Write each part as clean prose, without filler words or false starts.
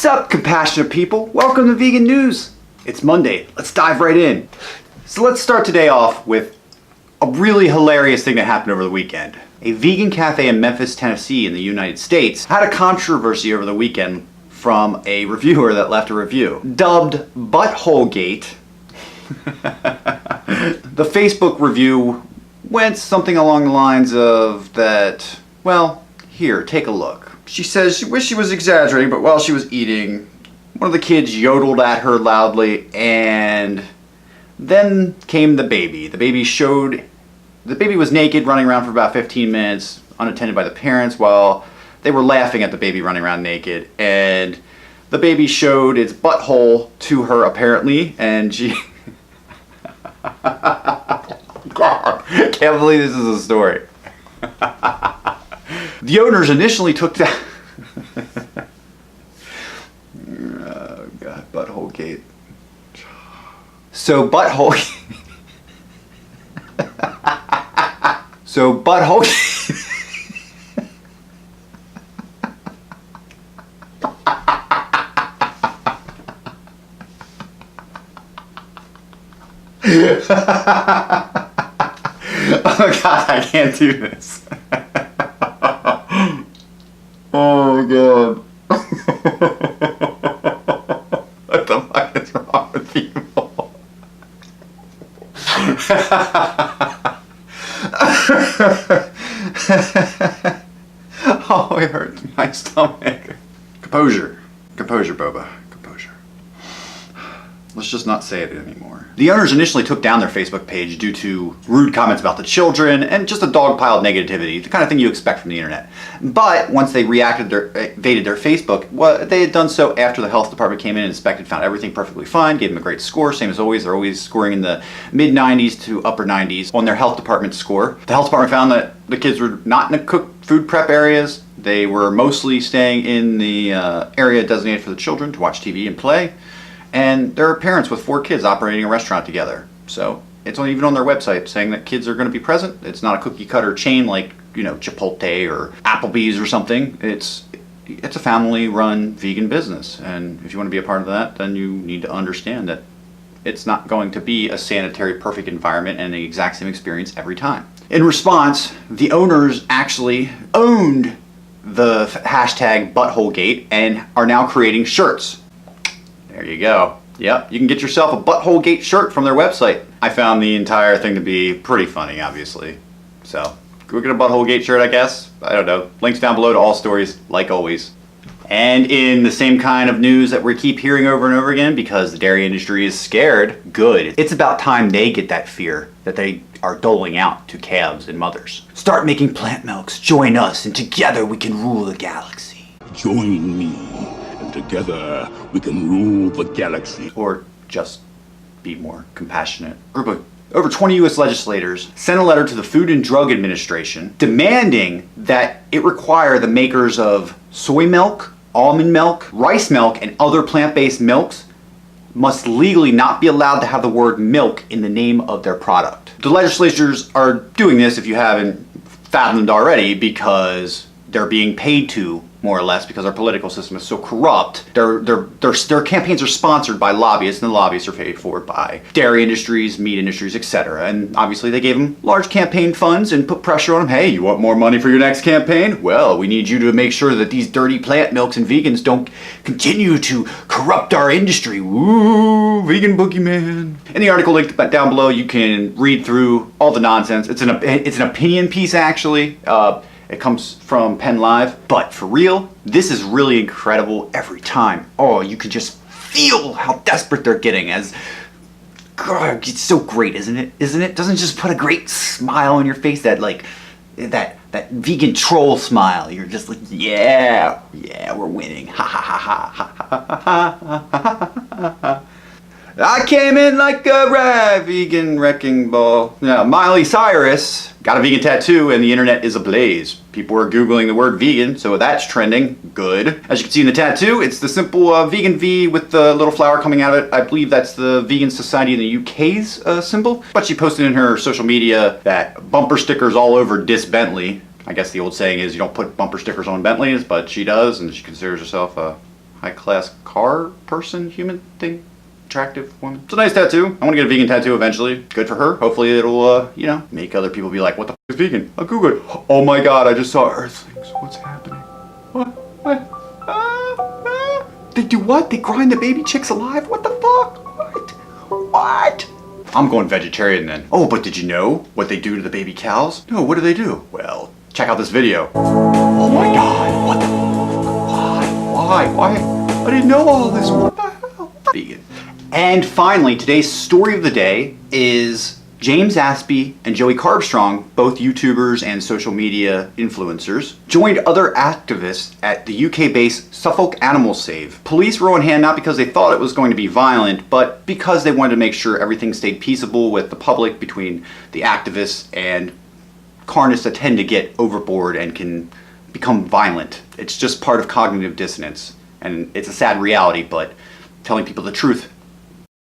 up, compassionate people? Welcome to Vegan News. It's Monday. Let's dive right in. So let's start today off with a really hilarious thing that happened over the weekend. A vegan cafe in Memphis, Tennessee in the United States had a controversy over the weekend from a reviewer that left a review. Dubbed Buttholegate, the Facebook review went something along the lines of that, well, here, take a look. She says she wished she was exaggerating, but while she was eating, one of the kids yodeled at her loudly, and then came the baby. The baby was naked, running around for about 15 minutes, unattended by the parents, while they were laughing at the baby running around naked, and the baby showed its butthole to her apparently, and she... God, can't believe this is a story. The owners initially took down... Oh God, Buttholegate. So Buttholegate... So Buttholegate... Oh God, I can't do this. Oh God. What the fuck is wrong with people? Oh, it hurts my stomach. Composure. Composure, Boba. Composure. Let's just not say it anymore. The owners initially took down their Facebook page due to rude comments about the children and just a dogpile of negativity, the kind of thing you expect from the internet. But once they evaded their Facebook, well, they had done so after the health department came in and inspected, found everything perfectly fine, gave them a great score, same as always. They're always scoring in the mid-90s to upper 90s on their health department score. The health department found that the kids were not in the cooked food prep areas. They were mostly staying in the area designated for the children to watch TV and play. And there are parents with 4 kids operating a restaurant together. So it's even on their website saying that kids are going to be present. It's not a cookie cutter chain like, you know, Chipotle or Applebee's or something. It's a family run vegan business. And if you want to be a part of that, then you need to understand that it's not going to be a sanitary, perfect environment and the exact same experience every time. In response, the owners actually owned the hashtag Buttholegate and are now creating shirts. There you go. Yep, you can get yourself a Buttholegate shirt from their website. I found the entire thing to be pretty funny, obviously. So, go get a Buttholegate shirt, I guess. I don't know. Links down below to all stories, like always. And in the same kind of news that we keep hearing over and over again, because the dairy industry is scared, good. It's about time they get that fear that they are doling out to calves and mothers. Start making plant milks, join us, and together we can rule the galaxy. Join me. Together, we can rule the galaxy. Or just be more compassionate. A group of over 20 U.S. legislators sent a letter to the Food and Drug Administration demanding that it require the makers of soy milk, almond milk, rice milk, and other plant-based milks must legally not be allowed to have the word milk in the name of their product. The legislators are doing this, if you haven't fathomed already, because they're being paid to, more or less, because our political system is so corrupt. Their campaigns are sponsored by lobbyists, and the lobbyists are paid for by dairy industries, meat industries, etc. And obviously they gave them large campaign funds and put pressure on them. Hey, you want more money for your next campaign? Well, we need you to make sure that these dirty plant milks and vegans don't continue to corrupt our industry. Woo, vegan boogeyman. In the article linked down below, you can read through all the nonsense. It's an opinion piece, actually. It comes from Penn Live, but for real, this is really incredible every time. Oh, you can just feel how desperate they're getting as, God, it's so great, isn't it? Isn't it? Doesn't it just put a great smile on your face, that like, that vegan troll smile. You're just like, yeah, we're winning. Ha ha ha ha ha ha ha ha ha. I came in like a vegan wrecking ball. Now, Miley Cyrus got a vegan tattoo and the internet is ablaze. People are Googling the word vegan, so that's trending. Good. As you can see in the tattoo, it's the simple vegan V with the little flower coming out of it. I believe that's the Vegan Society in the UK's symbol. But she posted in her social media that bumper stickers all over Dis Bentley. I guess the old saying is you don't put bumper stickers on Bentleys, but she does, and she considers herself a high-class car person, human thing, attractive woman. It's a nice tattoo. I want to get a vegan tattoo eventually. Good for her. Hopefully it'll, you know, make other people be like, what the f is vegan? I'll Google it. Oh my god, I just saw Earthlings. What's happening? What? They do what? They grind the baby chicks alive? What the fuck? What? I'm going vegetarian then. Oh, but did you know what they do to the baby cows? No, what do they do? Well, check out this video. Oh my god, what the? Why? I didn't know all this. What the hell? Vegan. And finally, today's story of the day is James Aspey and Joey Carbstrong, both YouTubers and social media influencers, joined other activists at the UK-based Suffolk Animal Save. Police were on hand not because they thought it was going to be violent, but because they wanted to make sure everything stayed peaceable with the public between the activists and carnists that tend to get overboard and can become violent. It's just part of cognitive dissonance, and it's a sad reality, but telling people the truth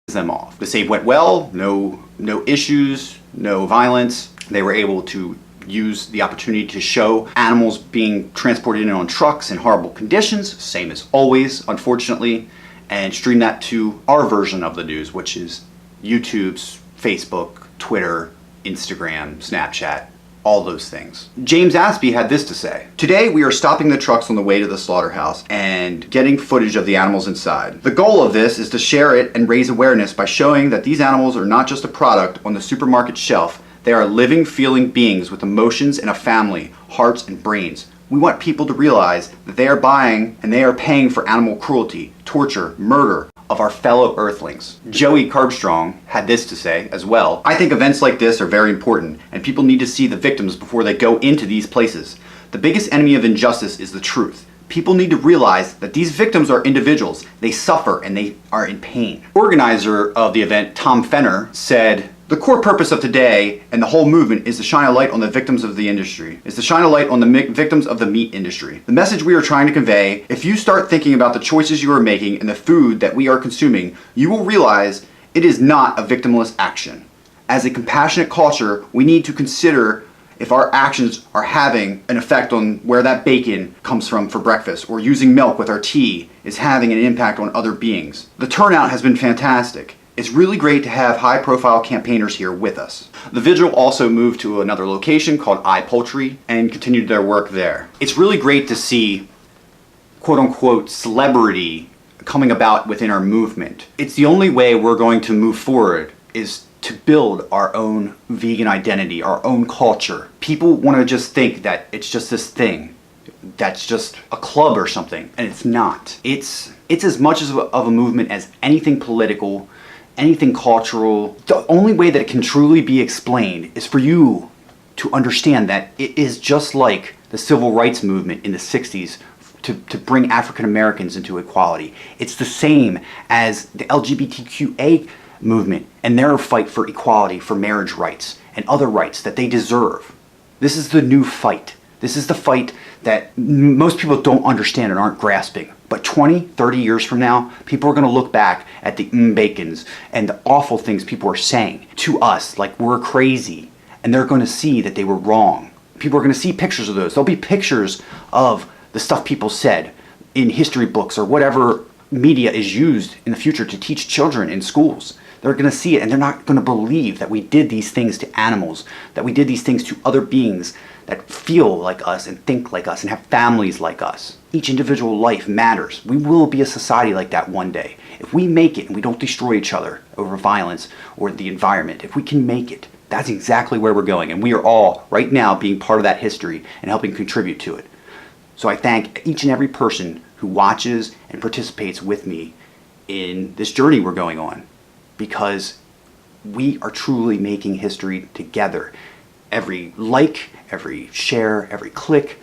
them off. The save went well, no issues, no violence. They were able to use the opportunity to show animals being transported in on trucks in horrible conditions, same as always, unfortunately, and stream that to our version of the news, which is YouTube's, Facebook, Twitter, Instagram, Snapchat, all those things. James Aspey had this to say. Today we are stopping the trucks on the way to the slaughterhouse and getting footage of the animals inside. The goal of this is to share it and raise awareness by showing that these animals are not just a product on the supermarket shelf. They are living, feeling beings with emotions and a family, hearts and brains. We want people to realize that they are buying and they are paying for animal cruelty, torture, murder of our fellow Earthlings. Joey Carbstrong had this to say as well. I think events like this are very important, and people need to see the victims before they go into these places. The biggest enemy of injustice is the truth. People need to realize that these victims are individuals. They suffer and they are in pain. Organizer of the event, Tom Fenner, said, the core purpose of today and the whole movement is to shine a light on the victims of the industry. Is to shine a light on the victims of the meat industry. The message we are trying to convey, if you start thinking about the choices you are making and the food that we are consuming, you will realize it is not a victimless action. As a compassionate culture, we need to consider if our actions are having an effect on where that bacon comes from for breakfast, or using milk with our tea is having an impact on other beings. The turnout has been fantastic. It's really great to have high-profile campaigners here with us. The vigil also moved to another location called iPoultry and continued their work there. It's really great to see quote-unquote celebrity coming about within our movement. It's the only way we're going to move forward is to build our own vegan identity, our own culture. People want to just think that it's just this thing that's just a club or something, and it's not. It's as much of a movement as anything political, anything cultural. The only way that it can truly be explained is for you to understand that it is just like the civil rights movement in the 60s to bring African Americans into equality. It's the same as the LGBTQA movement and their fight for equality, for marriage rights and other rights that they deserve. This is the new fight. This is the fight that most people don't understand and aren't grasping. But 20, 30 years from now, people are going to look back at the bacons and the awful things people are saying to us like we're crazy, and they're going to see that they were wrong. People are going to see pictures of those. There'll be pictures of the stuff people said in history books or whatever media is used in the future to teach children in schools. They're going to see it, and they're not going to believe that we did these things to animals, that we did these things to other beings that feel like us and think like us and have families like us. Each individual life matters. We will be a society like that one day. If we make it and we don't destroy each other over violence or the environment, if we can make it, that's exactly where we're going. And we are all, right now, being part of that history and helping contribute to it. So I thank each and every person who watches and participates with me in this journey we're going on, because we are truly making history together. Every like, every share, every click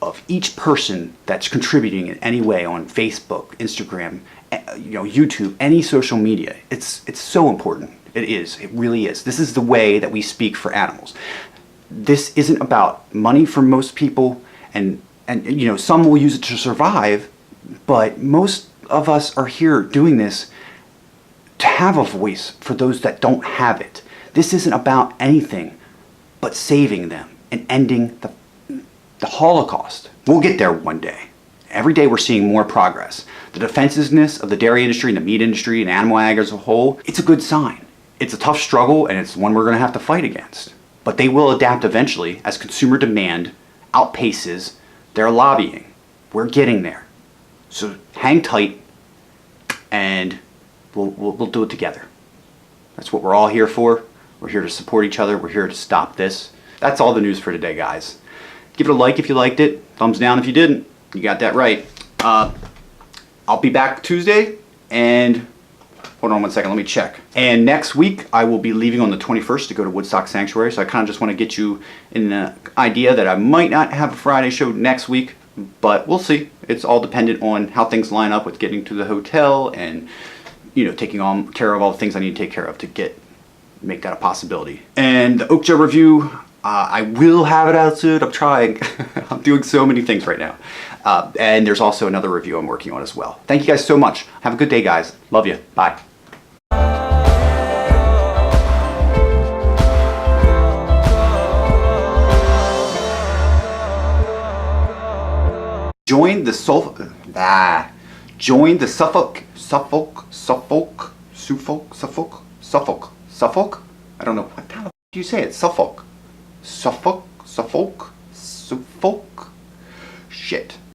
of each person that's contributing in any way on Facebook, Instagram, YouTube, any social media, it's so important. It is. It really is. This is the way that we speak for animals. This isn't about money for most people, and some will use it to survive, but most of us are here doing this to have a voice for those that don't have it. This isn't about anything but saving them and ending the Holocaust. We'll get there one day. Every day we're seeing more progress. The defensiveness of the dairy industry and the meat industry and animal ag as a whole, it's a good sign. It's a tough struggle and it's one we're going to have to fight against. But they will adapt eventually as consumer demand outpaces their lobbying. We're getting there. So hang tight and we'll do it together. That's what we're all here for. We're here to support each other. We're here to stop this. That's all the news for today, guys. Give it a like if you liked it. Thumbs down if you didn't. You got that right. I'll be back Tuesday, and hold on one second, let me check. And next week, I will be leaving on the 21st to go to Woodstock Sanctuary, so I kind of just want to get you in the idea that I might not have a Friday show next week, but we'll see. It's all dependent on how things line up with getting to the hotel and, you know, taking on care of all the things I need to take care of to make that a possibility. And the Oakja review, I will have it out soon. I'm trying. I'm doing so many things right now. And there's also another review I'm working on as well. Thank you guys so much. Have a good day, guys. Love you. Bye. Join the Suffolk. I don't know. What the hell do you say it? Suffolk. Shit.